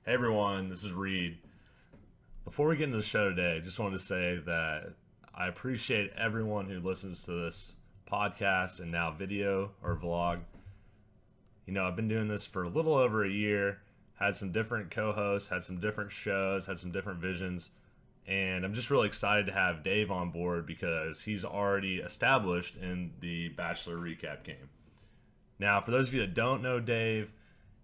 Hey everyone, this is Reed. Before we get into the show today, I just wanted to say that I appreciate everyone who listens to this podcast and now video or vlog. You know, I've been doing this for a little over a year, had some different co-hosts, had some different shows, had some different visions, and I'm just really excited to have Dave on board because he's already established in the Bachelor recap game. Now, for those of you that don't know Dave,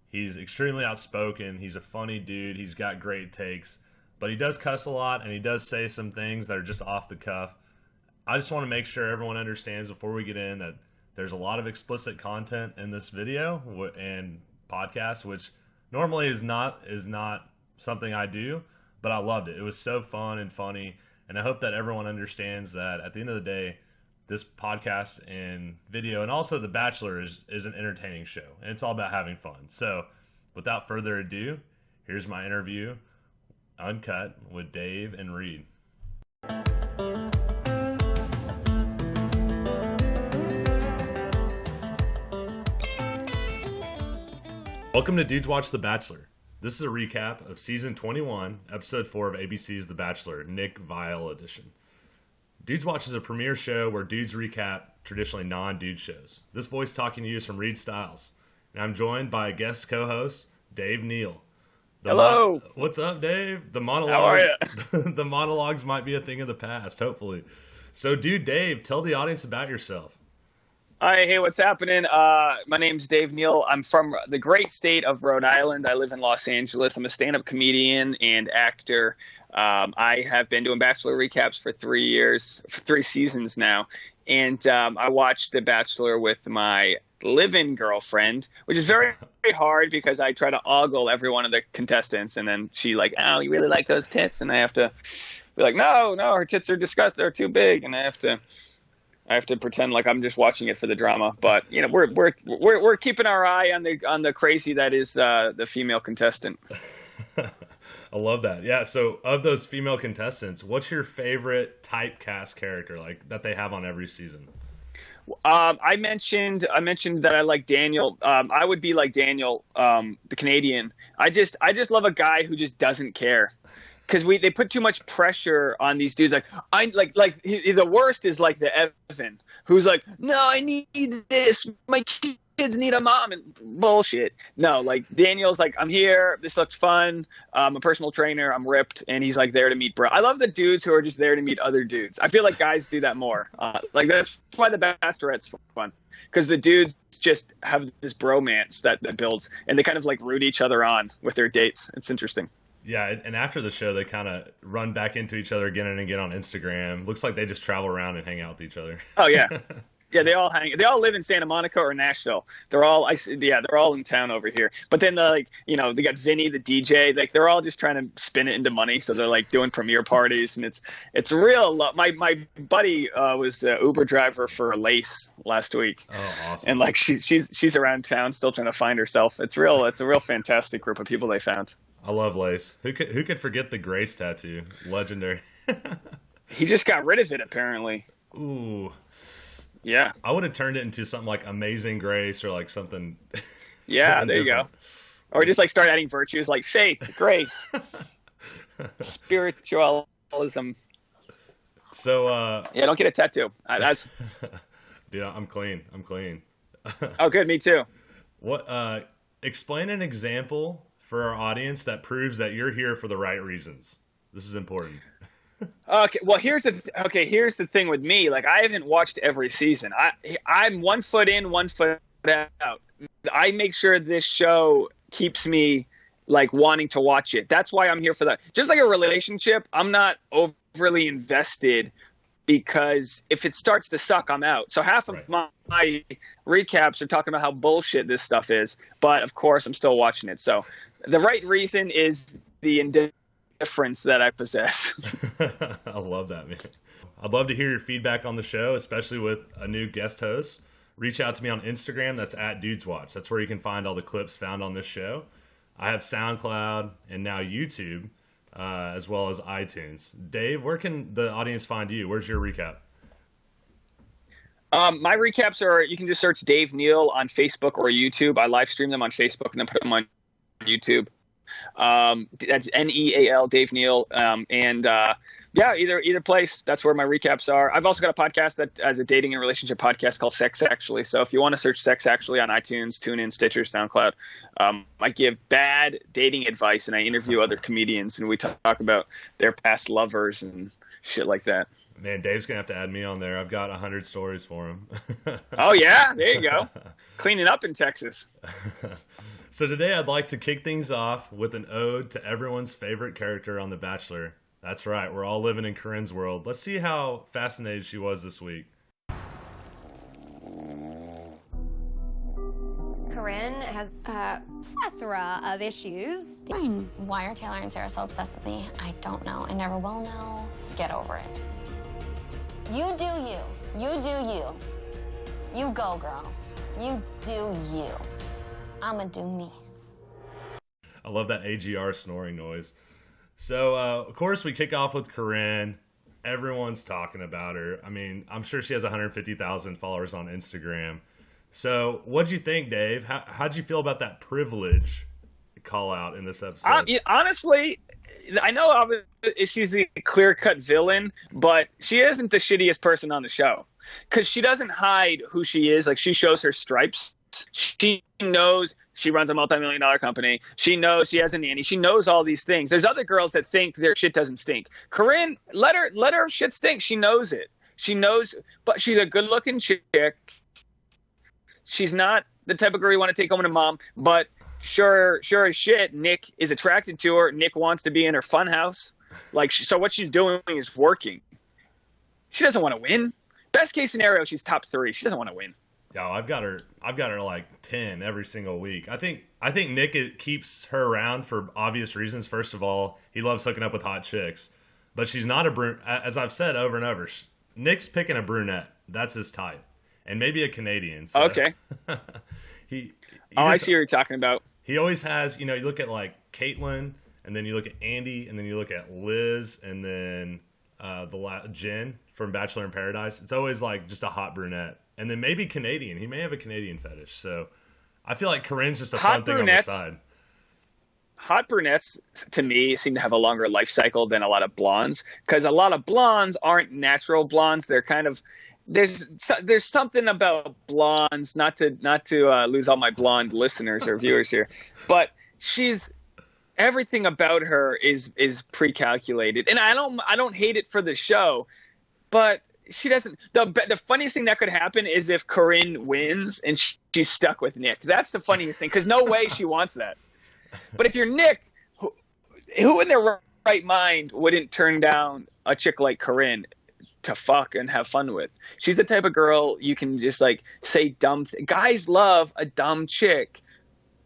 he's extremely outspoken. He's a funny dude. He's got great takes. But he does cuss a lot, and he does say some things that are just off the cuff. I just want to make sure everyone understands before we get in that there's a lot of explicit content in this video and podcast, which normally is not something I do, but I loved it. It was so fun and funny, and I hope that everyone understands that at the end of the day, this podcast and video and also The Bachelor is an entertaining show, and it's all about having fun. So without further ado, here's my interview, uncut, with Dave and Reed. Welcome to Dudes Watch The Bachelor. This is a recap of Season 21, Episode 4 of ABC's The Bachelor, Nick Viall edition. Dudes Watch is a premiere show where dudes recap traditionally non-dude shows. This voice talking to you is from Reed Stiles. And I'm joined by a guest co-host, Dave Neal. Hello. What's up, Dave? How are you? The monologues might be a thing of the past, hopefully. So, dude, Dave, tell the audience about yourself. Hi, hey, what's happening? My name's Dave Neal. I'm from the great state of Rhode Island. I live in Los Angeles. I'm a stand-up comedian and actor. I have been doing Bachelor recaps for 3 seasons now. And I watched The Bachelor with my live-in girlfriend, which is very, very hard because I try to ogle every one of the contestants. And then she like, oh, you really like those tits? And I have to be like, no, her tits are disgusting. They're too big. And I have to pretend like I'm just watching it for the drama, but you know we're keeping our eye on the crazy that is the female contestant. I love that. Yeah. So of those female contestants, what's your favorite typecast character like that they have on every season? I mentioned that I like Daniel. I would be like Daniel, the Canadian. I just love a guy who just doesn't care. Because they put too much pressure on these dudes. The worst is like the Evan, who's like, no, I need this. My kids need a mom and bullshit. No, like Daniel's like, I'm here. This looks fun. I'm a personal trainer. I'm ripped, and he's like there to meet bro. I love the dudes who are just there to meet other dudes. I feel like guys do that more. Like that's why the Bachelorette's fun. Because the dudes just have this bromance that builds, and they kind of like root each other on with their dates. It's interesting. Yeah, and after the show, they kind of run back into each other again and again on Instagram. Looks like they just travel around and hang out with each other. Oh yeah, yeah. They all live in Santa Monica or Nashville. They're all in town over here. But then they got Vinny, the DJ. Like they're all just trying to spin it into money. So they're like doing premiere parties, and it's real. My buddy was an Uber driver for Lace last week. Oh, awesome! And like she's around town still trying to find herself. It's real. It's a real fantastic group of people they found. I love Lace. Who could forget the Grace tattoo? Legendary. He just got rid of it, apparently. Ooh. Yeah. I would have turned it into something like Amazing Grace or like something. Yeah, something there different. You go. Or just like start adding virtues like faith, grace, spiritualism. So, yeah, don't get a tattoo. Dude, I'm clean. Oh, good. Me too. What? Explain an example for our audience that proves that you're here for the right reasons. This is important. Okay, well here's the thing with me. Like I haven't watched every season. I'm 1 foot in, 1 foot out. I make sure this show keeps me like wanting to watch it. That's why I'm here for that. Just like a relationship, I'm not overly invested because if it starts to suck, I'm out. So half of my recaps are talking about how bullshit this stuff is, but of course I'm still watching it. So the right reason is the indifference that I possess. I love that, man. I'd love to hear your feedback on the show, especially with a new guest host. Reach out to me on Instagram. That's at DudesWatch. That's where you can find all the clips found on this show. I have SoundCloud and now YouTube, as well as iTunes. Dave, where can the audience find you? Where's your recap? My recaps are, you can just search Dave Neal on Facebook or YouTube. I live stream them on Facebook and then put them on YouTube. That's Neal, Dave Neal, yeah, either place. That's where my recaps are. I've also got a podcast that as a dating and relationship podcast called Sex Actually. So if you want to search Sex Actually on iTunes, TuneIn, Stitcher, SoundCloud, I give bad dating advice and I interview other comedians and we talk about their past lovers and shit like that. Man, Dave's gonna have to add me on there. I've got 100 stories for him. Oh yeah, there you go. Cleaning up in Texas. So today I'd like to kick things off with an ode to everyone's favorite character on The Bachelor. That's right, we're all living in Corinne's world. Let's see how fascinated she was this week. Corinne has a plethora of issues. Why are Taylor and Sarah so obsessed with me? I don't know. I never will know. Get over it. You do you. You do you. You go, girl. You do you. I'ma do me. I love that AGR snoring noise. So, of course, we kick off with Corinne. Everyone's talking about her. I mean, I'm sure she has 150,000 followers on Instagram. So, what'd you think, Dave? How'd you feel about that privilege call out in this episode? Honestly, I know she's the clear-cut villain, but she isn't the shittiest person on the show. Because she doesn't hide who she is. Like, she shows her stripes. She knows she runs a multi-million-dollar company. She knows she has a nanny. She knows all these things. There's other girls that think their shit doesn't stink. Corinne, let her shit stink. She knows it. She knows, but she's a good-looking chick. She's not the type of girl you want to take home to mom, but sure as shit, Nick is attracted to her. Nick wants to be in her fun house. Like, so what she's doing is working. She doesn't want to win. Best case scenario, she's top 3. She doesn't want to win. Yeah, I've got her like 10 every single week. I think Nick keeps her around for obvious reasons. First of all, he loves hooking up with hot chicks, but she's not a brunette. As I've said over and over, Nick's picking a brunette. That's his type, and maybe a Canadian. So. Okay. I see what you're talking about. He always has, you look at like Caitlyn, and then you look at Andy, and then you look at Liz, and then Jen from Bachelor in Paradise. It's always like just a hot brunette. And then maybe Canadian. He may have a Canadian fetish. So I feel like Corinne's just a fun thing on the side. Hot brunettes, to me, seem to have a longer life cycle than a lot of blondes. Because a lot of blondes aren't natural blondes. They're kind of... There's something about blondes, not to lose all my blonde listeners or viewers here. But everything about her is pre-calculated. And I don't hate it for the show, but... She doesn't. The funniest thing that could happen is if Corinne wins and she's stuck with Nick. That's the funniest thing, because no way she wants that. But if you're Nick, who in their right mind wouldn't turn down a chick like Corinne to fuck and have fun with? She's the type of girl you can just like say dumb guys love a dumb chick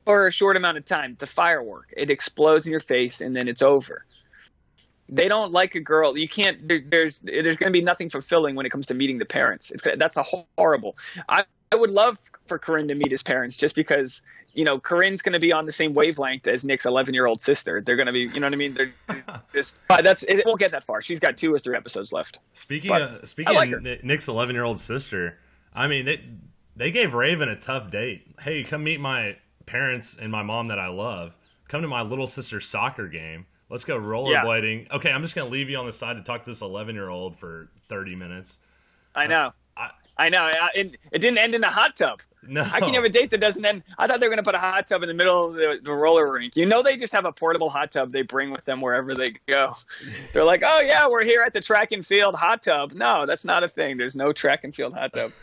for a short amount of time. The firework, it explodes in your face and then it's over. They don't like a girl. You can't. There's going to be nothing fulfilling when it comes to meeting the parents. That's horrible. I would love for Corinne to meet his parents, just because Corinne's going to be on the same wavelength as Nick's 11-year-old sister. They're going to be, you know what I mean? They're just. It won't get that far. She's got 2 or 3 episodes left. Speaking of Nick's 11-year-old sister, I mean they gave Raven a tough date. Hey, come meet my parents and my mom that I love. Come to my little sister's soccer game. Let's go rollerblading. Yeah. Okay, I'm just going to leave you on the side to talk to this 11-year-old for 30 minutes. I know. I know. It didn't end in a hot tub. No. How can you have a date that doesn't end? I thought they were going to put a hot tub in the middle of the roller rink. They just have a portable hot tub they bring with them wherever they go. They're like, oh, yeah, we're here at the track and field hot tub. No, that's not a thing. There's no track and field hot tub.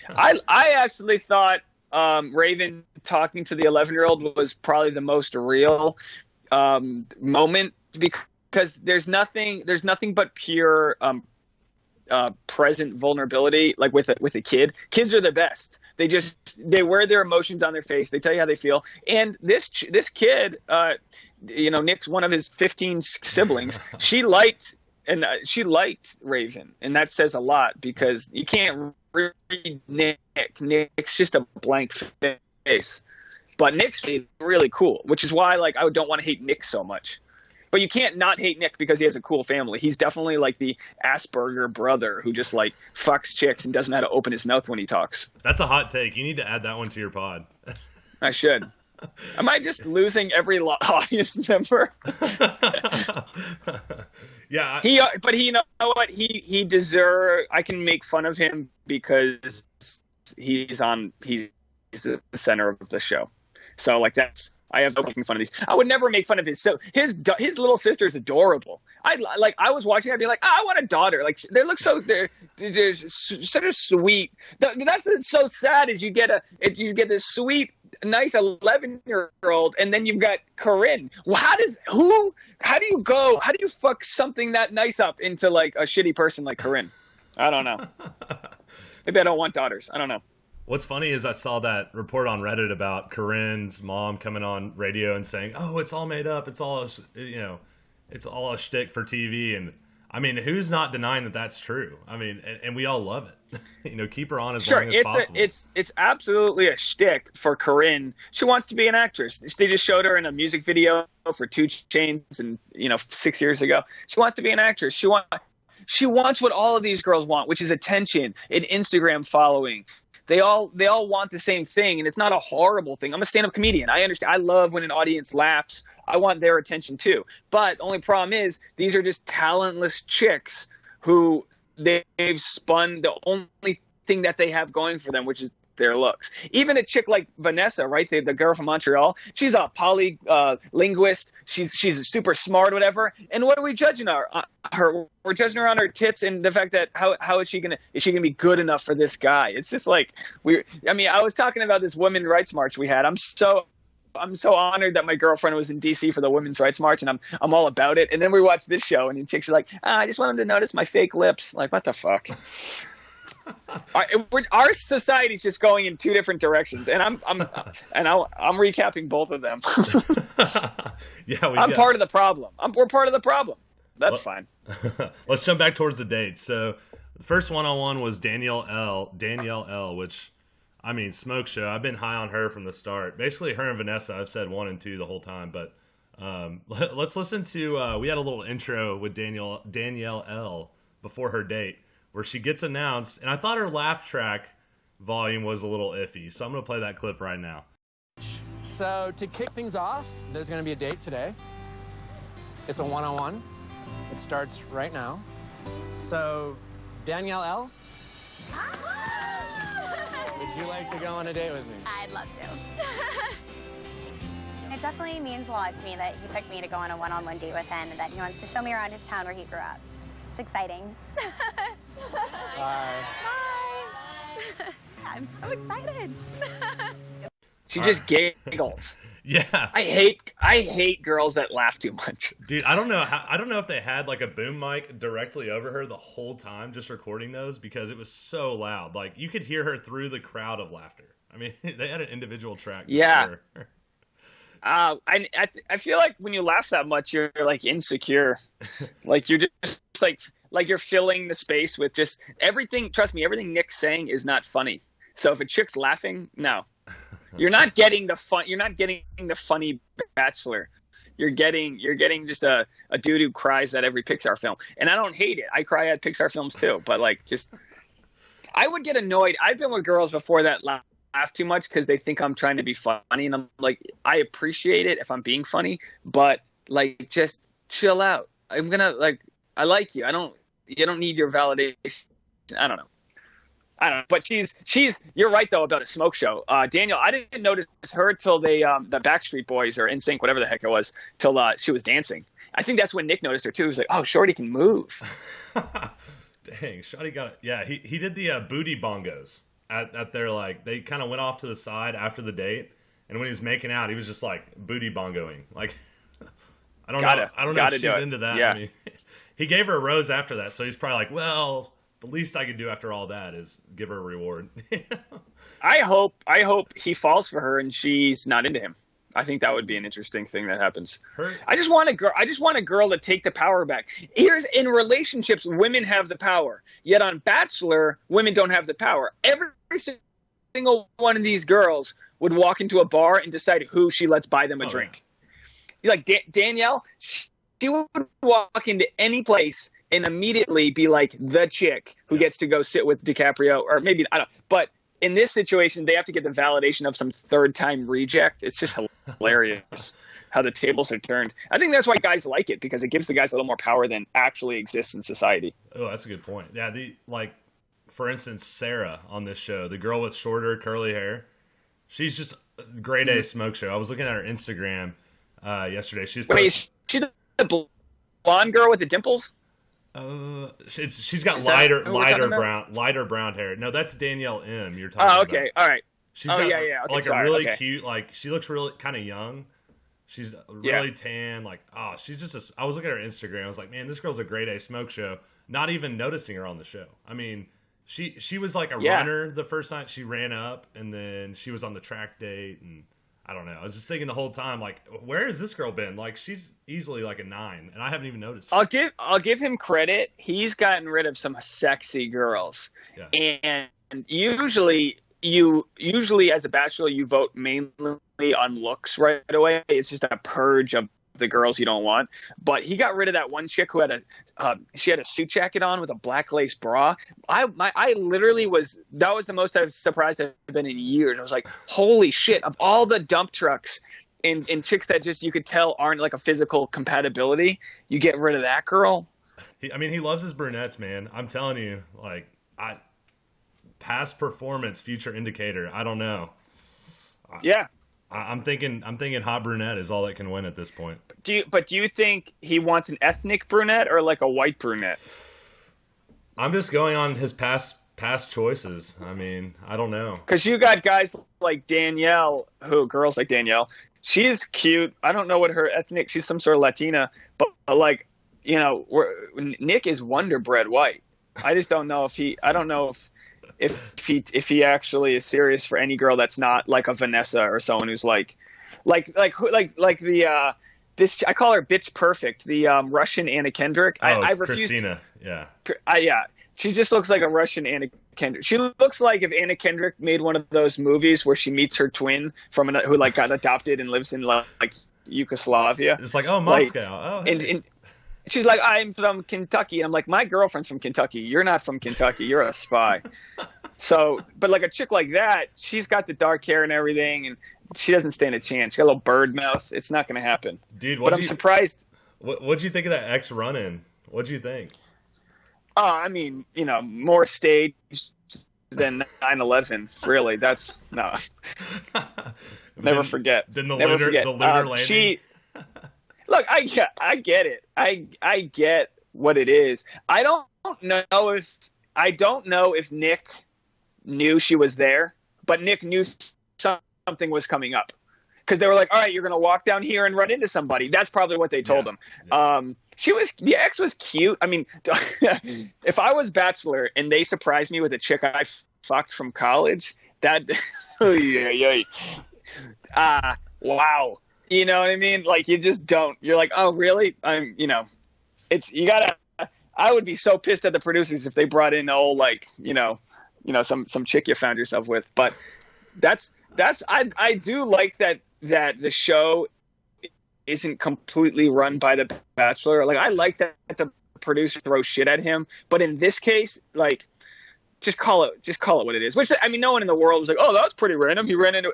I actually thought Raven talking to the 11-year-old was probably the most real moment, because there's nothing but pure present vulnerability, like with a kid. Kids are the best. They wear their emotions on their face. They tell you how they feel. And this kid, Nick's one of his 15 siblings. She liked Raven, and that says a lot, because you can't read Nick. Nick's just a blank face. But Nick's really cool, which is why I don't want to hate Nick so much. But you can't not hate Nick because he has a cool family. He's definitely like the Asperger brother who just fucks chicks and doesn't know how to open his mouth when he talks. That's a hot take. You need to add that one to your pod. I should. Am I just losing every audience member? Yeah. But you know what? He deserves. I can make fun of him because he's the center of the show. So like I have no making fun of these. I would never make fun of his. So his little sister is adorable. I was watching. I'd be like, I want a daughter. Like they look so they're such a sweet. That's so sad. Is you get this sweet, nice 11-year-old, and then you've got Corinne. Well, how do you fuck something that nice up into like a shitty person like Corinne? I don't know. Maybe I don't want daughters. I don't know. What's funny is I saw that report on Reddit about Corinne's mom coming on radio and saying, "Oh, it's all made up. It's all it's all a shtick for TV." And I mean, who's not denying that that's true? I mean, and we all love it. Keep her on as long as possible. It's absolutely a shtick for Corinne. She wants to be an actress. They just showed her in a music video for 2 Chainz and 6 years ago. She wants to be an actress. She wants what all of these girls want, which is attention, an Instagram following. They all want the same thing, and it's not a horrible thing. I'm a stand-up comedian. I understand. I love when an audience laughs. I want their attention too. But the only problem is these are just talentless chicks who they've spun the only thing that they have going for them, which is their looks. Even a chick like Vanessa, right? The girl from Montreal, she's a linguist. She's super smart, whatever. And what are we judging her? We're judging her on her tits and the fact that how is she gonna be good enough for this guy? It's just like I was talking about this women's rights march we had. I'm so honored that my girlfriend was in DC for the Women's Rights March, and I'm all about it. And then we watched this show, and the chicks are like, I just want them to notice my fake lips. Like, what the fuck? Our society's just going in 2 different directions, and I'm recapping both of them. Yeah, I'm part of the problem. We're part of the problem. That's fine. Let's jump back towards the dates. So the first one-on-one was Danielle L, which, I mean, smoke show. I've been high on her from the start. Basically, her and Vanessa, I've said 1 and 2 the whole time. But let's listen to. We had a little intro with Danielle L before her date, where she gets announced, and I thought her laugh track volume was a little iffy, so I'm going to play that clip right now. So to kick things off, there's going to be a date today. It's a one-on-one. It starts right now. So, Danielle L, would you like to go on a date with me? I'd love to. It definitely means a lot to me that he picked me to go on a one-on-one date with him and that he wants to show me around his town where he grew up. It's exciting. Bye. Bye. I'm so excited. She just giggles. Yeah. I hate girls that laugh too much. Dude, I don't know if they had like a boom mic directly over her the whole time just recording those, because it was so loud. Like you could hear her through the crowd of laughter. I mean, they had an individual track. Yeah. I feel like when you laugh that much, you're like insecure. Like you're just like you're filling the space with just everything. Trust me, everything Nick's saying is not funny. So if a chick's laughing, no, you're not getting the fun. You're not getting the funny Bachelor. You're getting just a dude who cries at every Pixar film. And I don't hate it. I cry at Pixar films too. But like, just I would get annoyed. I've been with girls before that laugh too much because they think I'm trying to be funny, and I'm like, I appreciate it if I'm being funny, but like, just chill out. I like you. You don't need your validation. I don't know. But she's. You're right though about a smoke show. Danielle, I didn't notice her till the Backstreet Boys or NSYNC, whatever the heck it was, till she was dancing. I think that's when Nick noticed her too. He was like, "Oh, Shorty can move." Dang, Shorty got it. Yeah, he did the booty bongos at their, like, they kind of went off to the side after the date, and when he was making out, he was just like booty bongoing. Like, I don't know if she's into that. Yeah. I mean, he gave her a rose after that, so he's probably like, well, the least I could do after all that is give her a reward. I hope he falls for her and she's not into him. I think that would be an interesting thing that happens. I just want a girl to take the power back. In relationships, women have the power. Yet on Bachelor, women don't have the power. Every single one of these girls would walk into a bar and decide who she lets buy them a drink. Yeah. Like Danielle, she would walk into any place and immediately be like the chick who gets to go sit with DiCaprio, or maybe, I don't know. But in this situation, they have to get the validation of some third-time reject. It's just hilarious how the tables are turned. I think that's why guys like it, because it gives the guys a little more power than actually exists in society. Oh, that's a good point. Yeah, for instance, Sarah on this show, the girl with shorter curly hair, she's just a grade A smoke show. I was looking at her Instagram yesterday. She's she the blonde girl with the dimples? She's got lighter brown hair. No, that's Danielle M. You're talking about. Oh, okay, all right. She's got Okay, a really cute, she looks really kind of young. She's really tan. She's just I was looking at her Instagram. I was like, man, this girl's a grade A smoke show. Not even noticing her on the show. I mean, she was like a runner the first night. She ran up, and then she was on the track date, and I don't know. I was just thinking the whole time, where has this girl been? She's easily a 9, and I haven't even noticed her. I'll give him credit. He's gotten rid of some sexy girls, and usually as a bachelor, you vote mainly on looks right away. It's just a purge of the girls you don't want. But he got rid of that one chick who had she had a suit jacket on with a black lace bra. I literally that was the most I've surprised I've been in years. I was like, holy shit! Of all the dump trucks and chicks that just you could tell aren't a physical compatibility, you get rid of that girl. He loves his brunettes, man. I'm telling you, past performance, future indicator. I don't know. Yeah. I'm thinking hot brunette is all that can win at this point. Do you think he wants an ethnic brunette or a white brunette? I'm just going on his past choices. I mean, I don't know. Because you got guys like Danielle, girls like Danielle. She's cute. I don't know what her ethnic. She's some sort of Latina, but Nick is Wonder Bread white. I just don't know if he. I don't know if he actually is serious for any girl that's not like a Vanessa or someone who's like the this I call her bitch perfect, the Russian Anna Kendrick. I refuse. Christina, yeah. She just looks like a Russian Anna Kendrick. She looks like if Anna Kendrick made one of those movies where she meets her twin from who got adopted and lives in Yugoslavia. It's Moscow. And she's like, I'm from Kentucky. And I'm like, my girlfriend's from Kentucky. You're not from Kentucky. You're a spy. So, but a chick like that, she's got the dark hair and everything, and she doesn't stand a chance. She got a little bird mouth. It's not going to happen. Dude, I'm surprised. What'd you think of that X run-in? What'd you think? I mean, more staged than 9/11. Really, that's no. Never forget. Then the lunar landing. Look, I get it. I get what it is. I don't know if Nick knew she was there, but Nick knew something was coming up, because they were like, all right, you're going to walk down here and run into somebody. That's probably what they told him. Yeah. The ex was cute. I mean, if I was Bachelor and they surprised me with a chick I fucked from college, that, wow. You know what I mean? You just don't. You're like, oh, really? I would be so pissed at the producers if they brought in some chick you found yourself with. But I do like that the show isn't completely run by the Bachelor. I like that the producer throws shit at him. But in this case, just call it what it is. Which, I mean, no one in the world was like, oh, that was pretty random. He ran into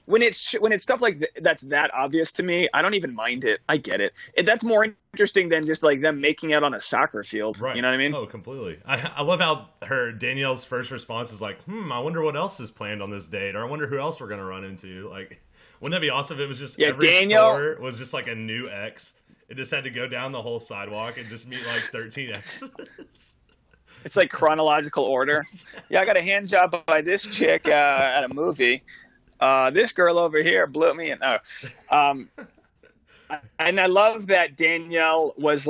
When it's stuff that's that obvious to me, I don't even mind it. I get it. That's more interesting than just them making out on a soccer field. Right. You know what I mean? Oh, completely. I love how Danielle's first response is like, I wonder what else is planned on this date, or I wonder who else we're gonna run into. Wouldn't that be awesome if it was just every store was just a new ex? It just had to go down the whole sidewalk and just meet 13 exes. It's chronological order. Yeah, I got a hand job by this chick at a movie. This girl over here blew me in. And I love that Danielle was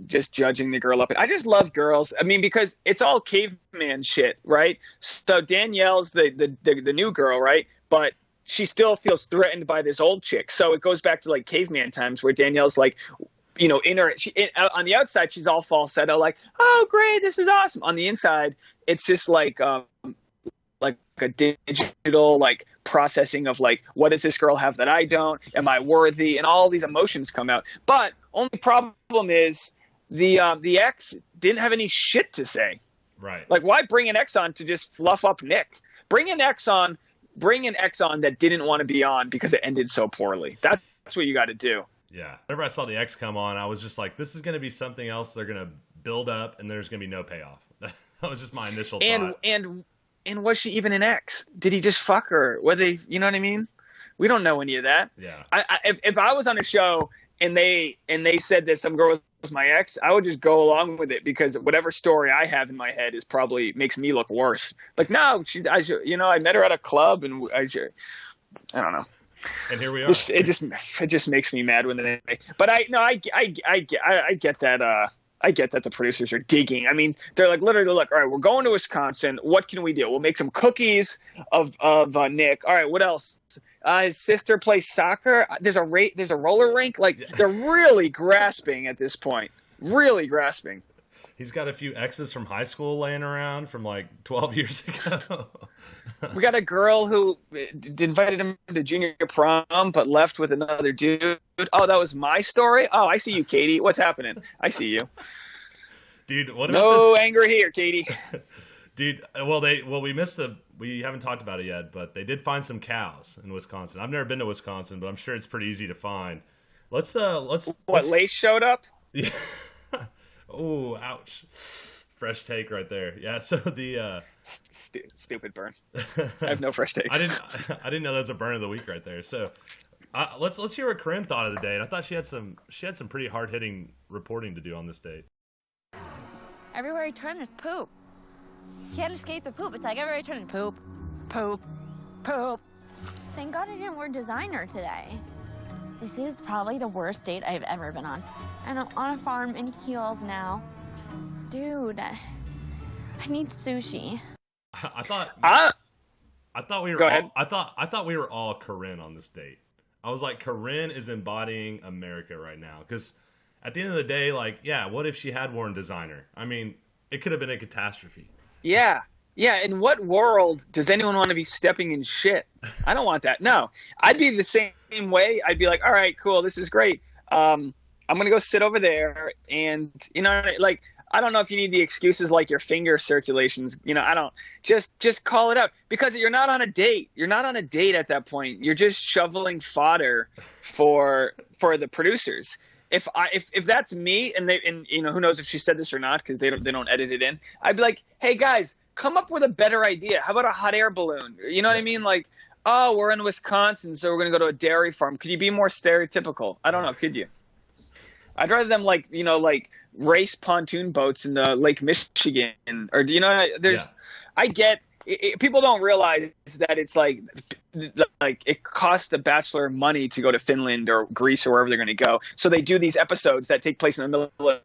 just judging the girl up. I just love girls. I mean, because it's all caveman shit, right? So Danielle's the new girl, right? But she still feels threatened by this old chick. So it goes back to caveman times where Danielle's on the outside, she's all falsetto, oh, great, this is awesome. On the inside, it's just a digital processing of what does this girl have that I don't? Am I worthy? And all these emotions come out. But only problem is the ex didn't have any shit to say. Right. Like, why bring an ex on to just fluff up Nick? Bring an ex on that didn't want to be on because it ended so poorly. That's what you got to do. Yeah. Whenever I saw the ex come on, I was just like, this is going to be something else they're going to build up, and there's going to be no payoff. That was just my initial thought. And was she even an ex? Did he just fuck her? Were they, you know what I mean? We don't know any of that. Yeah. If I was on a show and they said that some girl was my ex, I would just go along with it because whatever story I have in my head is probably makes me look worse. Like, no, I met her at a club and I don't know. And here we are. It just makes me mad when they. But I get that. I get that the producers are digging. I mean, they're like literally, look, all right, we're going to Wisconsin. What can we do? We'll make some cookies of Nick. All right, what else? His sister plays soccer. There's a roller rink. Like, they're really grasping at this point. Really grasping. He's got a few exes from high school laying around from like 12 years ago. We got a girl who invited him to junior prom but left with another dude. Oh, that was my story? Oh, I see you, Katie. What's happening? I see you. Dude, what about no anger here, Katie. Dude, we haven't talked about it yet, but they did find some cows in Wisconsin. I've never been to Wisconsin, but I'm sure it's pretty easy to find. Let's Lace showed up? Yeah. Oh, ouch. Fresh take right there. Yeah, so the stupid burn. I have no fresh takes. I didn't know that was a burn of the week right there. So let's hear what Corinne thought of the date. I thought she had some pretty hard-hitting reporting to do on this date. Everywhere he turned, there's poop. Can't escape the poop. It's like everywhere he turned, poop, poop, poop. Thank God I didn't wear designer today. This is probably the worst date I've ever been on. And I'm on a farm in heels now. Dude, I need sushi. I thought we were. Go ahead. I thought we were all Corinne on this date. I was like, Corinne is embodying America right now. Because at the end of the day, like, yeah, what if she had worn designer? I mean, it could have been a catastrophe. Yeah. Yeah, in what world does anyone want to be stepping in shit? I don't want that. No. I'd be the same way. I'd be like, all right, cool, this is great. I'm going to go sit over there and, like, I don't know if you need the excuses like your finger circulations. I don't. Just call it out. Because you're not on a date. You're not on a date at that point. You're just shoveling fodder for the producers. If that's me and who knows if she said this or not because they don't edit it in, I'd be like, hey guys, come up with a better idea. How about a hot air balloon? You know what I mean? Like, oh, we're in Wisconsin, so we're gonna go to a dairy farm. Could you be more stereotypical? I don't know. Could you? I'd rather them like race pontoon boats in the Lake Michigan or I get. People don't realize that it's like it costs the Bachelor money to go to Finland or Greece or wherever they're going to go. So they do these episodes that take place in the middle of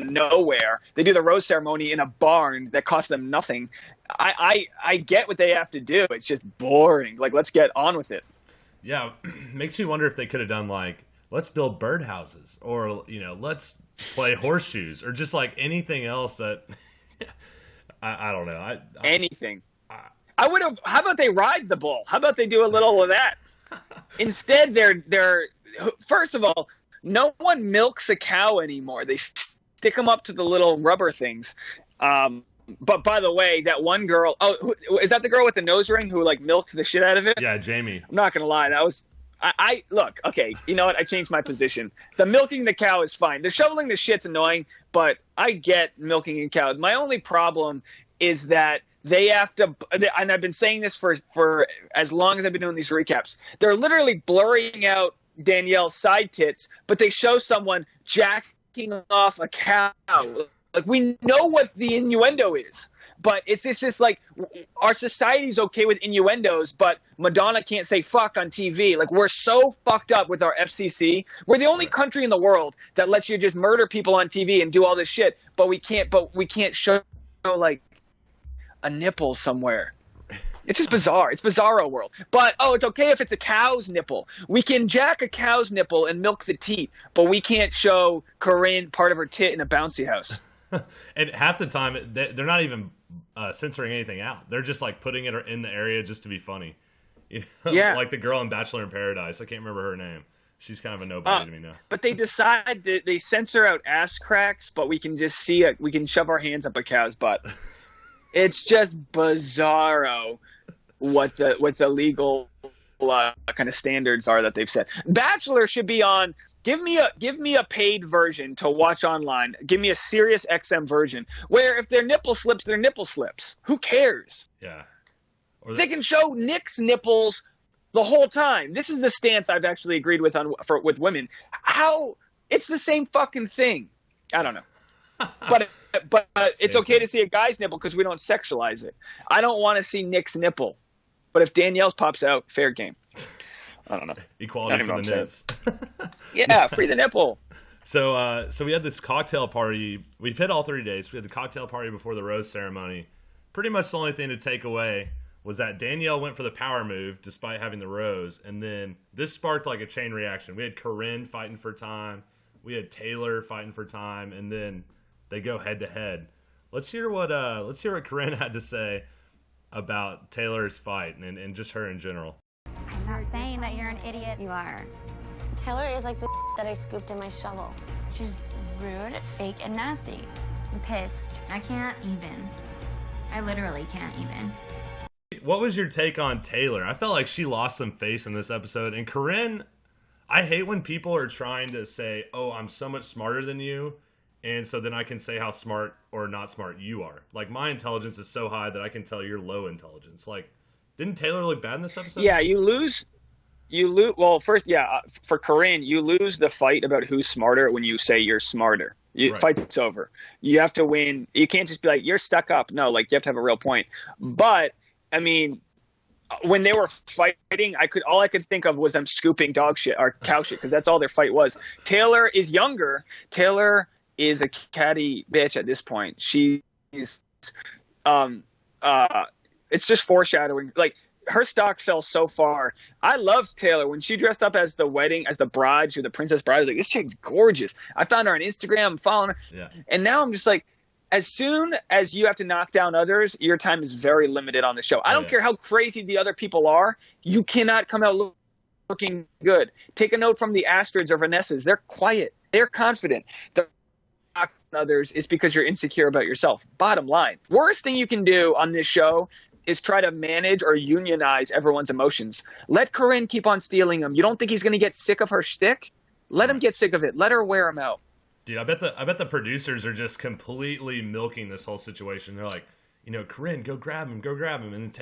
nowhere. They do the rose ceremony in a barn that costs them nothing. I get what they have to do. It's just boring. Like, let's get on with it. Yeah, makes you wonder if they could have done like, let's build birdhouses or let's play horseshoes or just like anything else that. I don't know. Anything. I would have. How about they ride the bull? How about they do a little of that? Instead, they're first of all, no one milks a cow anymore. They stick them up to the little rubber things. But by the way, that one girl. Oh, is that the girl with the nose ring who like milked the shit out of it? Yeah, Jamie. I'm not gonna lie. That was. I look, okay, you know what? I changed my position. The milking the cow is fine. The shoveling the shit's annoying, but I get milking a cow. My only problem is that they have to, and I've been saying this for as long as I've been doing these recaps, they're literally blurring out Danielle's side tits, but they show someone jacking off a cow. Like, we know what the innuendo is. But it's just like our society's okay with innuendos, but Madonna can't say fuck on TV. Like, we're so fucked up with our FCC. We're the only country in the world that lets you just murder people on TV and do all this shit, but we can't show like a nipple somewhere. It's just bizarre. It's bizarro world. But it's okay if it's a cow's nipple. We can jack a cow's nipple and milk the teat, but we can't show Corinne part of her tit in a bouncy house. And half the time, they're not even censoring anything out. They're just like putting it in the area just to be funny. Yeah. Like the girl in Bachelor in Paradise. I can't remember her name. She's kind of a nobody to me now. But they decide they censor out ass cracks, but we can just see it. We can shove our hands up a cow's butt. It's just bizarro what the legal kind of standards are that they've set. Bachelor should be on. Give me a paid version to watch online. Give me a Sirius XM version where if their nipple slips, their nipple slips. Who cares? Yeah. They can show Nick's nipples the whole time. This is the stance I've actually agreed with with women. How it's the same fucking thing. I don't know. But it's okay to see a guy's nipple because we don't sexualize it. I don't want to see Nick's nipple. But if Danielle's pops out, fair game. I don't know. Equality for the nips. Yeah, free the nipple. So we had this cocktail party. We've hit all 3 days. We had the cocktail party before the rose ceremony. Pretty much the only thing to take away was that Danielle went for the power move despite having the rose. And then this sparked like a chain reaction. We had Corinne fighting for time. We had Taylor fighting for time. And then they go head to head. Let's hear what Corinne had to say about Taylor's fight and just her in general. I'm not saying that you're an idiot. You are. Taylor is like the that I scooped in my shovel. She's rude, fake, and nasty. I'm pissed. I can't even. I literally can't even. What was your take on Taylor? I felt like she lost some face in this episode. And Corinne, I hate when people are trying to say, oh, I'm so much smarter than you. And so then I can say how smart or not smart you are. Like, my intelligence is so high that I can tell you're low intelligence. Like, didn't Taylor look bad in this episode? Yeah, you lose. Well, first, for Corinne, you lose the fight about who's smarter when you say you're smarter. Right. Fight's over. You have to win. You can't just be like, you're stuck up. No, like, you have to have a real point. But, I mean, when they were fighting, all I could think of was them scooping dog shit or cow shit, because that's all their fight was. Taylor is younger. Taylor is a catty bitch at this point. She's it's just foreshadowing. Like, her stock fell so far. I love Taylor when she dressed up as the bride, or the princess bride. I was like, this chick's gorgeous. I found her on Instagram, I'm following her. Yeah. And now I'm just like, as soon as you have to knock down others, your time is very limited on the show. I don't care how crazy the other people are. You cannot come out looking good. Take a note from the Astrids or Vanessas. They're quiet. They're confident. The others is because you're insecure about yourself. Bottom line. Worst thing you can do on this show is try to manage or unionize everyone's emotions. Let Corinne keep on stealing them. You don't think he's going to get sick of her shtick? Let him get sick of it. Let her wear him out. Dude, I bet the producers are just completely milking this whole situation. They're like, Corinne, go grab him. And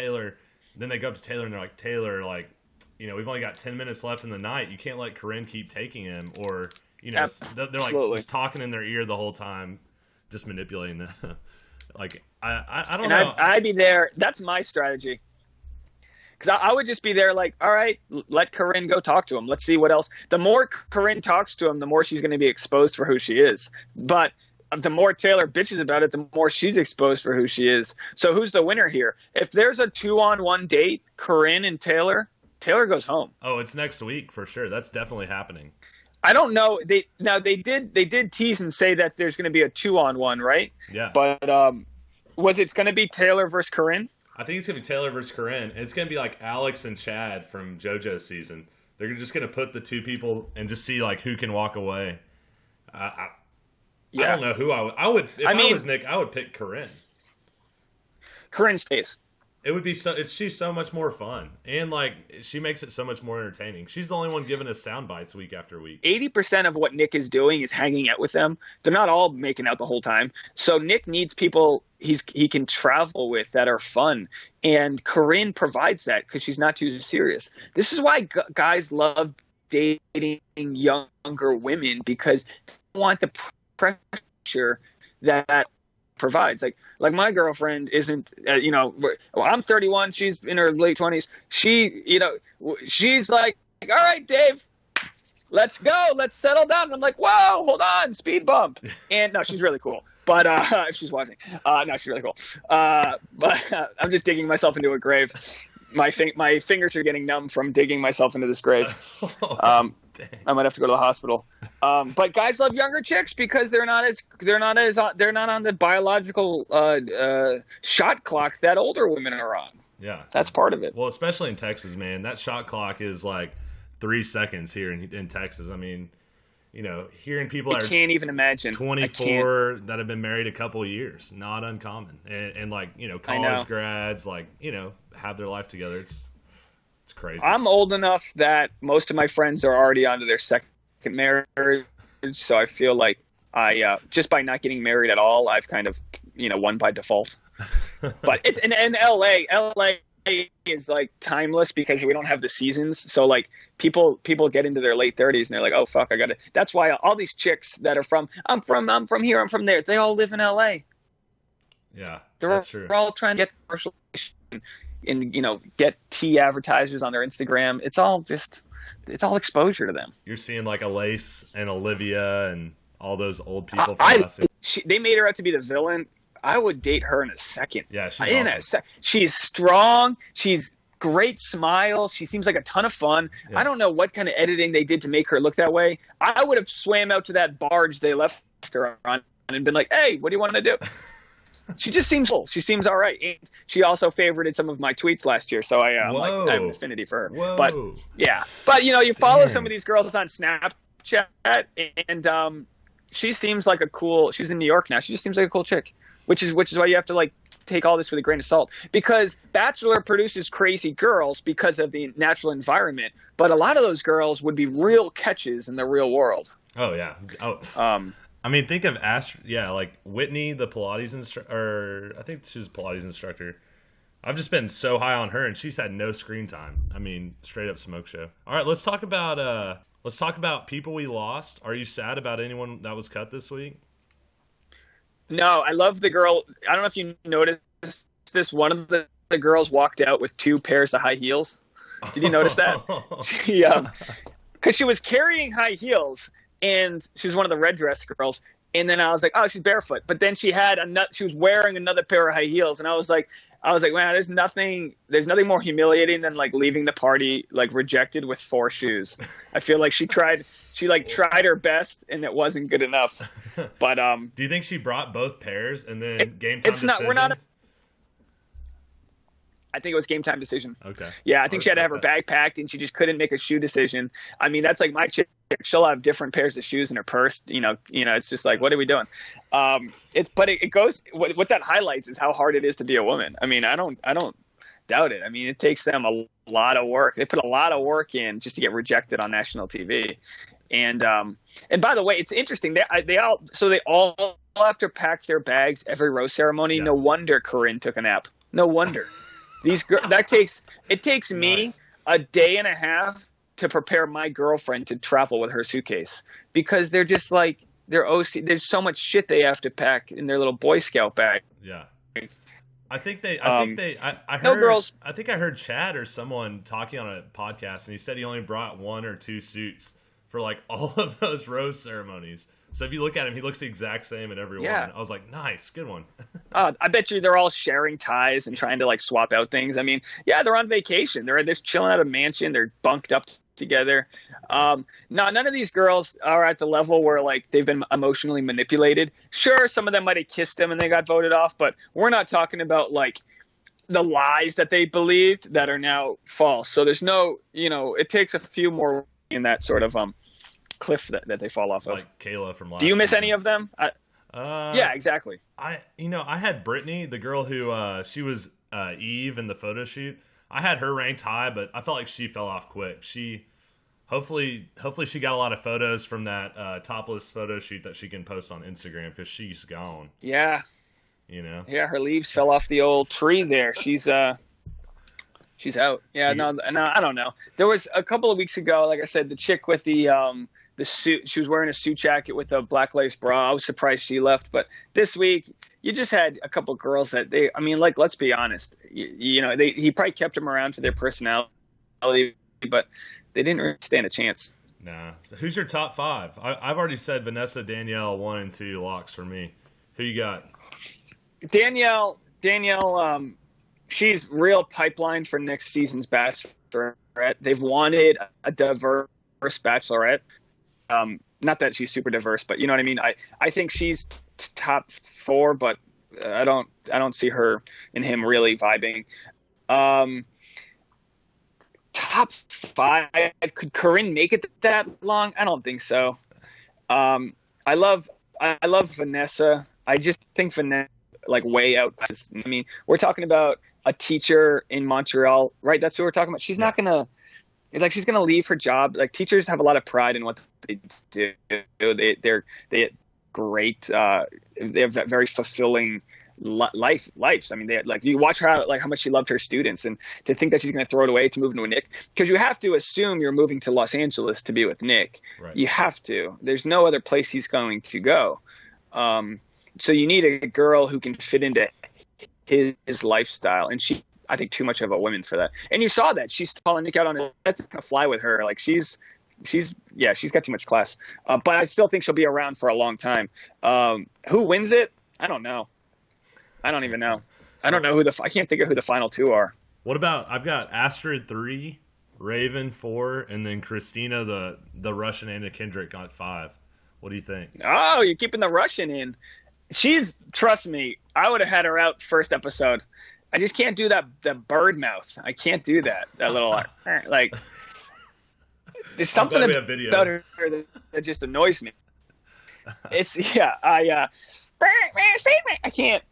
then they go up to Taylor and they're like, Taylor, like, we've only got 10 minutes left in the night. You can't let Corinne keep taking him, or they're like just talking in their ear the whole time, just manipulating them. Like, I don't know. I'd be there. That's my strategy. Because I would just be there like, all right, let Corinne go talk to him. Let's see what else. The more Corinne talks to him, the more she's going to be exposed for who she is. But the more Taylor bitches about it, the more she's exposed for who she is. So who's the winner here? If there's a 2-on-1 date, Corinne and Taylor goes home. Oh, it's next week for sure. That's definitely happening. I don't know. They did tease and say that there's going to be a 2-on-1, right? Yeah. But was it going to be Taylor versus Corinne? I think it's going to be Taylor versus Corinne. It's going to be like Alex and Chad from JoJo's season. They're just going to put the two people and just see like who can walk away. I don't know who I would. If I was Nick, I would pick Corinne. Corinne stays. It would be she's so much more fun, and like she makes it so much more entertaining. She's the only one giving us sound bites week after week. 80% of what Nick is doing is hanging out with them. They're not all making out the whole time. So Nick needs people he can travel with that are fun, and Corinne provides that because she's not too serious. This is why guys love dating younger women, because they want the pressure that provides. Like my girlfriend isn't I'm 31, she's in her late 20s. She's like, all right, Dave, let's go, let's settle down. And I'm like, whoa, hold on, speed bump. And no, she's really cool, but if she's watching, no, she's really cool, but I'm just digging myself into a grave. My fingers are getting numb from digging myself into this grave. I might have to go to the hospital. But guys love younger chicks because they're not on the biological shot clock that older women are on. Yeah, that's part of it. Well, especially in Texas, man, that shot clock is like 3 seconds here in Texas. I mean, hearing people I can't even imagine. 24 that have been married a couple of years, not uncommon, and college grads, have their life together. It's crazy. I'm old enough that most of my friends are already onto their second marriage, so I feel like I just by not getting married at all, I've kind of won by default. But it's in LA is like timeless because we don't have the seasons. So like people get into their late 30s and they're like, oh fuck, I gotta. That's why all these chicks that are I'm from here, I'm from there. They all live in LA. Yeah, that's true. They're all trying to get commercialization and get tea advertisers on their Instagram. It's all exposure to them. You're seeing like Elise and Olivia and all those old people. They made her out to be the villain. I would date her in a second. Yeah, she's awesome. She's strong. She's great smile. She seems like a ton of fun. Yeah. I don't know what kind of editing they did to make her look that way. I would have swam out to that barge they left her on and been like, hey, what do you want to do? She just seems cool. She seems all right. And she also favorited some of my tweets last year, so I have an affinity for her. Whoa. But yeah. But you follow some of these girls on Snapchat and she seems like she's in New York now. She just seems like a cool chick. Which is why you have to take all this with a grain of salt, because Bachelor produces crazy girls because of the natural environment, but a lot of those girls would be real catches in the real world. Oh yeah. I mean, think of like Whitney, the Pilates instructor, or I think she's a Pilates instructor. I've just been so high on her, and she's had no screen time. I mean, straight up smoke show. All right, let's talk about people we lost. Are you sad about anyone that was cut this week? No, I love the girl. I don't know if you noticed this. One of the girls walked out with 2 pairs of high heels. Did you notice that? Because she was carrying high heels, and she was one of the red dress girls. And then I was like, oh, she's barefoot. But then she was wearing another pair of high heels, and I was like, man, there's nothing more humiliating than leaving the party rejected with 4 shoes. I feel like she tried her best and it wasn't good enough. But do you think she brought both pairs and then game time decision? I think it was game time decision. Okay. Yeah, I think she had to have her bag packed and she just couldn't make a shoe decision. I mean, that's like my chick. She'll have different pairs of shoes in her purse. It's just like, what are we doing? It goes. What that highlights is how hard it is to be a woman. I mean, I don't doubt it. I mean, it takes them a lot of work. They put a lot of work in just to get rejected on national TV. And by the way, it's interesting. They all have to pack their bags every rose ceremony. Yeah. No wonder Corinne took a nap. No wonder. It takes me a day and a half to prepare my girlfriend to travel with her suitcase, because they're just they're OC. There's so much shit they have to pack in their little Boy Scout bag. Yeah. I think I heard, no girls. I think I heard Chad or someone talking on a podcast, and he said he only brought 1 or 2 suits for all of those rose ceremonies. So if you look at him, he looks the exact same at every one. I was like, nice, good one. I bet you they're all sharing ties and trying to swap out things. I mean, yeah, they're on vacation. They're just chilling at a mansion. They're bunked up together. No, none of these girls are at the level where they've been emotionally manipulated. Sure, some of them might have kissed him and they got voted off, but we're not talking about the lies that they believed that are now false. So there's no, it takes a few more in that sort of cliff that they fall off of. Like Kayla from last Do you miss season. Any of them? Yeah, exactly. I had Brittany, the girl who she was Eve in the photo shoot. I had her ranked high, but I felt like she fell off quick. Hopefully she got a lot of photos from that topless photo shoot that she can post on Instagram, because she's gone. Yeah. Yeah, her leaves fell off the old tree there. She's out. Yeah, no, I don't know. There was a couple of weeks ago, like I said, the chick with the suit. She was wearing a suit jacket with a black lace bra. I was surprised she left. But this week, you just had a couple of girls that let's be honest. He probably kept them around for their personality, but they didn't really stand a chance. Nah. Who's your top 5? I've already said Vanessa, Danielle, 1 and 2 locks for me. Who you got? Danielle. She's real pipeline for next season's Bachelorette. They've wanted a diverse Bachelorette. Not that she's super diverse, but you know what I mean? I think she's top 4, but I don't see her and him really vibing. Top 5, could Corinne make it that long? I don't think so. I love Vanessa. I just think Vanessa like way out. I mean, we're talking about a teacher in Montreal, right? That's who we're talking about. She's not gonna she's gonna leave her job. Like teachers have a lot of pride in what they do. They're great. They have very fulfilling lives. I mean, you watch her how much she loved her students, and to think that she's going to throw it away to move into a Nick, because you have to assume you're moving to Los Angeles to be with Nick. Right. You have to. There's no other place he's going to go. So you need a girl who can fit into his lifestyle, and I think too much of a woman for that. And you saw that she's calling Nick out on it. That's going to fly with her. Like she's got too much class. But I still think she'll be around for a long time. Who wins it? I don't know. I don't even know. I don't know I can't think of who the final two are. What about, I've got Astrid 3, Raven 4, and then Christina, the Russian Anna Kendrick got 5. What do you think? Oh, you're keeping the Russian in. Trust me, I would have had her out first episode. I just can't do the bird mouth. I can't do that. That little, like, there's something about her that just annoys me. I can't.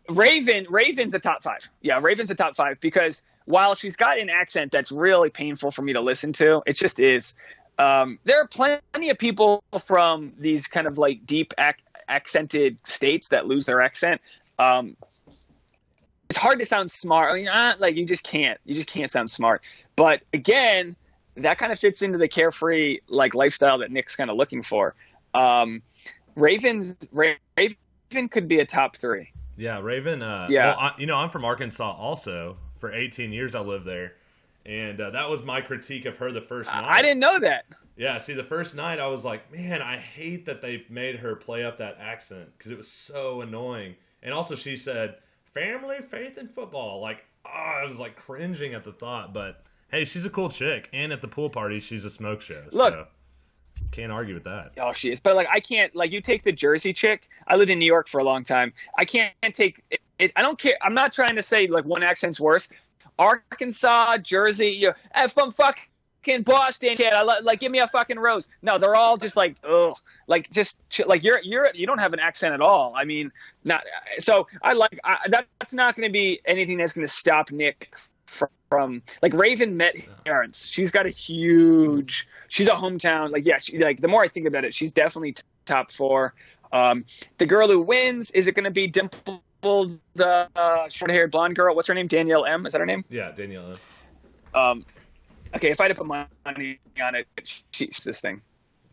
Raven's a top 5. Yeah, Raven's a top 5 because while she's got an accent that's really painful for me to listen to, it just is. There are plenty of people from these kind of like deep accented states that lose their accent. It's hard to sound smart. I mean, you just can't sound smart. But again, that kind of fits into the carefree like lifestyle that Nick's kind of looking for. Raven could be a top 3. Yeah, Raven. Yeah. Well, I'm from Arkansas also. For 18 years I lived there. And that was my critique of her the first night. I didn't know that. Yeah, see, the first night I was like, man, I hate that they made her play up that accent because it was so annoying. And also she said, family, faith, and football. Like, I was like cringing at the thought. But, hey, she's a cool chick. And at the pool party, she's a smoke show. Look. So can't argue with that. Oh, she is. But, like, I can't, like, you take the Jersey chick. I lived in New York for a long time. I can't take it. I don't care. I'm not trying to say, like, one accent's worse. Arkansas, Jersey, from fucking Boston, kid. Like, give me a fucking rose. No, they're all just like, ugh. Like, just like you don't have an accent at all. I mean, not. So that's not going to be anything that's going to stop Nick from like Raven met his parents. She's got she's a hometown. Like, yeah, the more I think about it, she's definitely top 4. The girl who wins, is it going to be Dimple? The short-haired blonde girl, what's her name? Danielle M. Is that her name? Yeah, Danielle M. Okay, if I had to put money on it, she's this thing.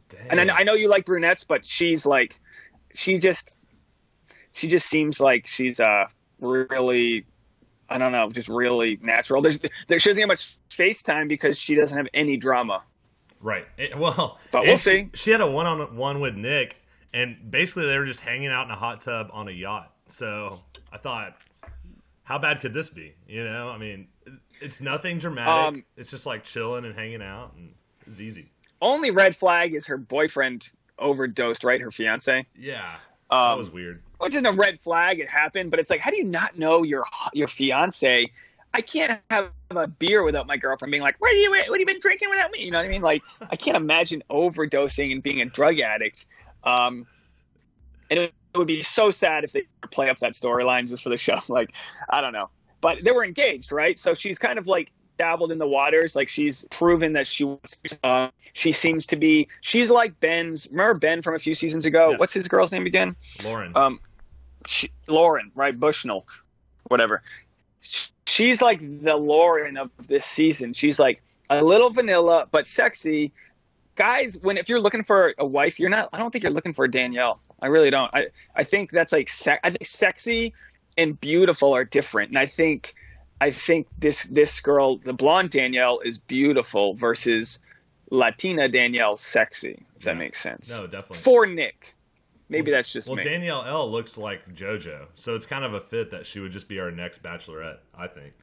Damn. And then I know you like brunettes, but she just seems like she's really, I don't know, just really natural. She doesn't get much face time because she doesn't have any drama. Right. But we'll see. She had a one-on-one with Nick, and basically they were just hanging out in a hot tub on a yacht. So I thought, how bad could this be? I mean, it's nothing dramatic. It's just like chilling and hanging out, and it's easy. Only red flag is her boyfriend overdosed, right? Her fiance. Yeah, that was weird. Which isn't a red flag. It happened, but it's like, how do you not know your fiance? I can't have a beer without my girlfriend being like, what have you been drinking without me? You know what I mean? Like, I can't imagine overdosing and being a drug addict. And it would be so sad if they play up that storyline just for the show. Like, I don't know. But they were engaged, right? So she's kind of like dabbled in the waters. Like, she's proven that she seems to be, she's like remember Ben from a few seasons ago? Yeah. What's his girl's name again? Lauren. Lauren, right? Bushnell, whatever. She's like the Lauren of this season. She's like a little vanilla, but sexy. Guys, if you're looking for a wife, I don't think you're looking for a Danielle. I really don't. I think that's like I think sexy and beautiful are different. And I think this girl, the blonde Danielle, is beautiful versus Latina Danielle sexy, if that makes sense. No, definitely. For Nick. Maybe that's just me. Well, Danielle L looks like JoJo, so it's kind of a fit that she would just be our next Bachelorette, I think.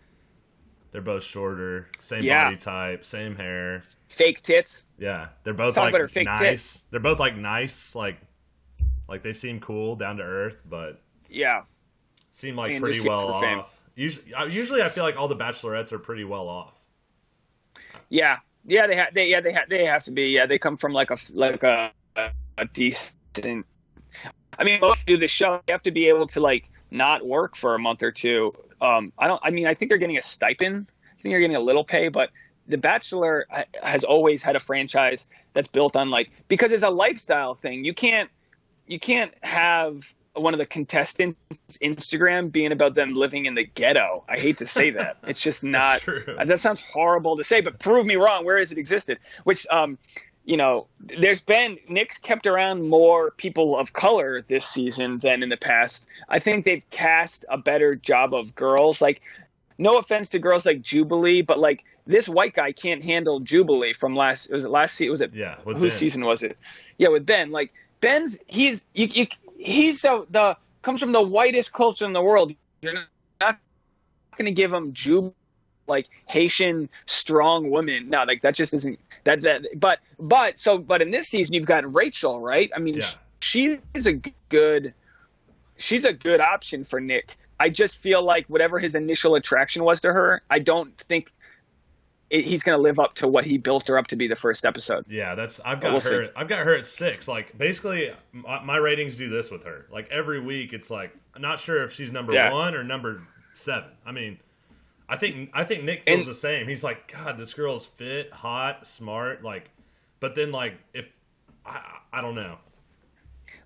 They're both shorter, same body type, same hair. Fake tits. Yeah. They're both like nice. Tits. They're both like nice, like they seem cool, down to earth, but seem like pretty well off. Usually I feel like all the Bachelorettes are pretty well off. Yeah. Yeah, they have to be. Yeah, they come from like a decent. I mean, most do the show. They have to be able to like not work for a month or two. I think they're getting a stipend. I think they're getting a little pay, but The Bachelor has always had a franchise that's built on like, because it's a lifestyle thing. You can't have one of the contestants' Instagram being about them living in the ghetto. I hate to say that. It's just not. That sounds horrible to say, but prove me wrong. Where has it existed? Which, Nick's kept around more people of color this season than in the past. I think they've cast a better job of girls. Like, no offense to girls like Jubilee, but like this white guy can't handle Jubilee from last season. Whose season was it? Yeah, with Ben. Like Ben's, comes from the whitest culture in the world. You're not going to give him like Haitian strong women. No, like that just isn't that. But in this season you've got Rachel, right? I mean, she's a good option for Nick. I just feel like whatever his initial attraction was to her, I don't think he's going to live up to what he built her up to be the first episode. Yeah, I've got her at 6. Like basically, my ratings do this with her. Like every week, it's like I'm not sure if she's number 1 or number 7. I mean, I think Nick feels the same. He's like, God, this girl's fit, hot, smart. Like, but then like if I don't know.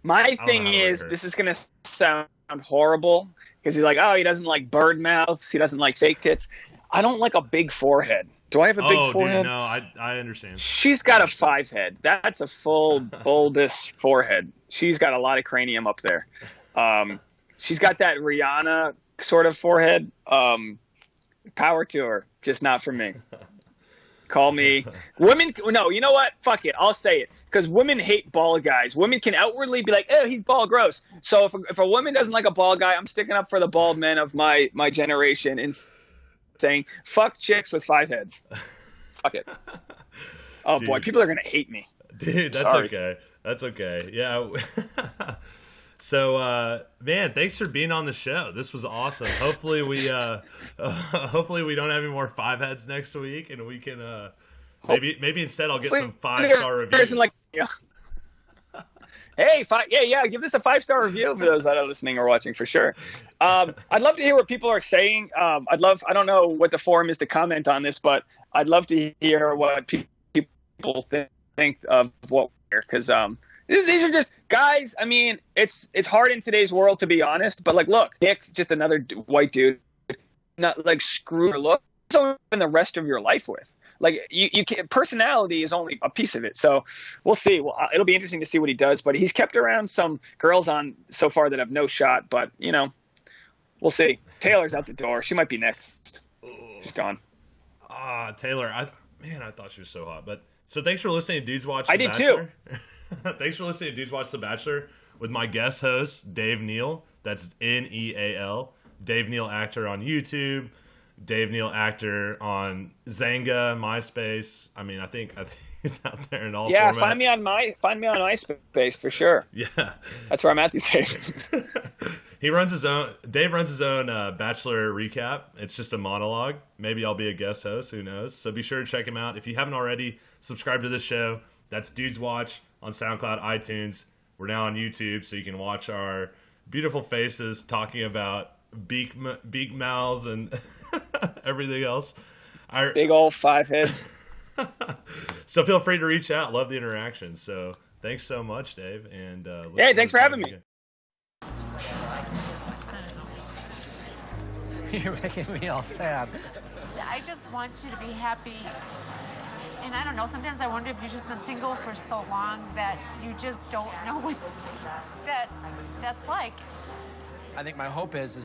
My thing is, this is going to sound horrible because he's like, oh, he doesn't like bird mouths, he doesn't like fake tits. I don't like a big forehead. Do I have a big forehead? Dude, no, I understand. She's got a 5 head. That's a full bulbous forehead. She's got a lot of cranium up there. She's got that Rihanna sort of forehead. Power to her, just not for me. Call me women. No, you know what? Fuck it. I'll say it because women hate bald guys. Women can outwardly be like, "Oh, he's bald, gross." So if a woman doesn't like a bald guy, I'm sticking up for the bald men of my generation and saying, "Fuck chicks with 5 heads." Fuck it. Oh boy, people are gonna hate me. Dude, that's okay. That's okay. Yeah. So, man, thanks for being on the show. This was awesome. Hopefully we don't have any more 5 heads next week, and we can maybe instead I'll get some 5-star reviews. Hey, give this a 5-star review for those that are listening or watching for sure. I'd love to hear what people are saying. I don't know what the forum is to comment on this, but I'd love to hear what people think of what we're, because these are just guys. I mean, it's hard in today's world, to be honest. But like, look, Nick, just another white dude, not like screw or look. So in the rest of your life with, like, you can, personality is only a piece of it. So we'll see. Well, it'll be interesting to see what he does. But he's kept around some girls on so far that have no shot. But we'll see. Taylor's out the door. She might be next. She's gone. Taylor, I thought she was so hot. But so thanks for listening to DudesWatch. I did too. Thanks for listening to DudesWatch The Bachelor with my guest host, Dave Neal. That's Neal. Dave Neal Actor on YouTube. Dave Neal Actor on Zanga, MySpace. I mean, I think he's out there in all formats. Yeah, find me on MySpace for sure. Yeah. That's where I'm at these days. Dave runs his own Bachelor recap. It's just a monologue. Maybe I'll be a guest host. Who knows? So be sure to check him out. If you haven't already, subscribe to this show. That's DudesWatch on SoundCloud, iTunes. We're now on YouTube, so you can watch our beautiful faces talking about beak mouths and everything else. Big old 5 heads. So feel free to reach out. Love the interaction. So thanks so much, Dave. And hey, thanks for having me. You're making me all sad. I just want you to be happy. And I don't know, sometimes I wonder if you've just been single for so long that you just don't know what that's like. I think my hope is